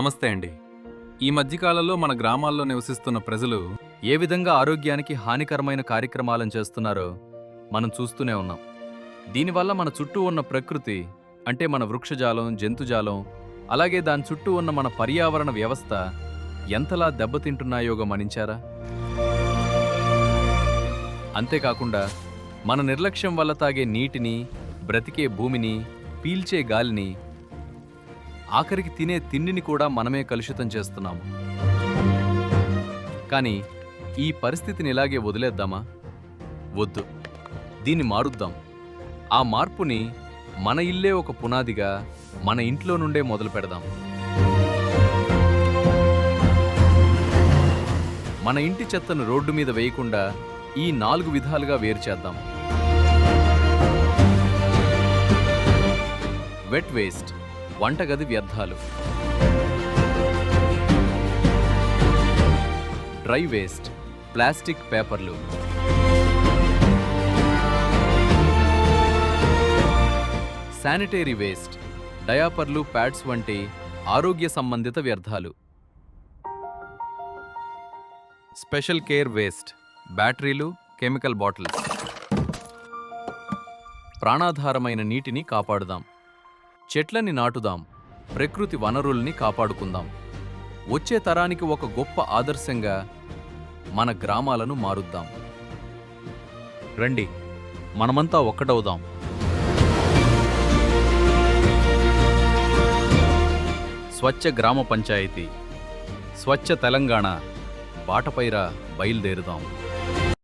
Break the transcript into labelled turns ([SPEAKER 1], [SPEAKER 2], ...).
[SPEAKER 1] నమస్తే అండి. ఈ మధ్యకాలంలో మన గ్రామాల్లో నివసిస్తున్న ప్రజలు ఏ విధంగా ఆరోగ్యానికి హానికరమైన కార్యక్రమాలను చేస్తున్నారో మనం చూస్తూనే ఉన్నాం. దీనివల్ల మన చుట్టూ ఉన్న ప్రకృతి అంటే మన వృక్షజాలం, జంతుజాలం, అలాగే దాని చుట్టూ ఉన్న మన పర్యావరణ వ్యవస్థ ఎంతలా దెబ్బతింటున్నాయో గమనించారా? అంతేకాకుండా మన నిర్లక్ష్యం వల్ల తాగే నీటిని, బ్రతికే భూమిని, పీల్చే గాలిని, ఆఖరికి తినే తిండిని కూడా మనమే కలుషితం చేస్తున్నాము. కానీ ఈ పరిస్థితిని ఇలాగే వదిలేద్దామా? వద్దు, దీన్ని మారుద్దాం. ఆ మార్పుని మన ఇల్లే ఒక పునాదిగా మన ఇంట్లో నుండే మొదలు పెడదాం. మన ఇంటి చెత్తను రోడ్డు మీద వేయకుండా ఈ 4 విధాలుగా వేరు చేద్దాం. వెట్ వేస్ట్, వంటగది వ్యర్థాలు. డ్రై వేస్ట్, ప్లాస్టిక్, పేపర్లు. శానిటరీ వేస్ట్, డయాపర్లు, ప్యాడ్స్ వంటి ఆరోగ్య సంబంధిత వ్యర్థాలు. స్పెషల్ కేర్ వేస్ట్, బ్యాటరీలు, కెమికల్ బాటిల్స్. ప్రాణాధారమైన నీటిని కాపాడుదాం. చెట్లని నాటుదాం. ప్రకృతి వనరుల్ని కాపాడుకుందాం. వచ్చే తరానికి ఒక గొప్ప ఆదర్శంగా మన గ్రామాలను మారుద్దాం. రండి, మనమంతా ఒక్కటవుదాం. స్వచ్ఛ గ్రామ పంచాయతీ, స్వచ్ఛ తెలంగాణ బాటపైరా బయలుదేరుదాం.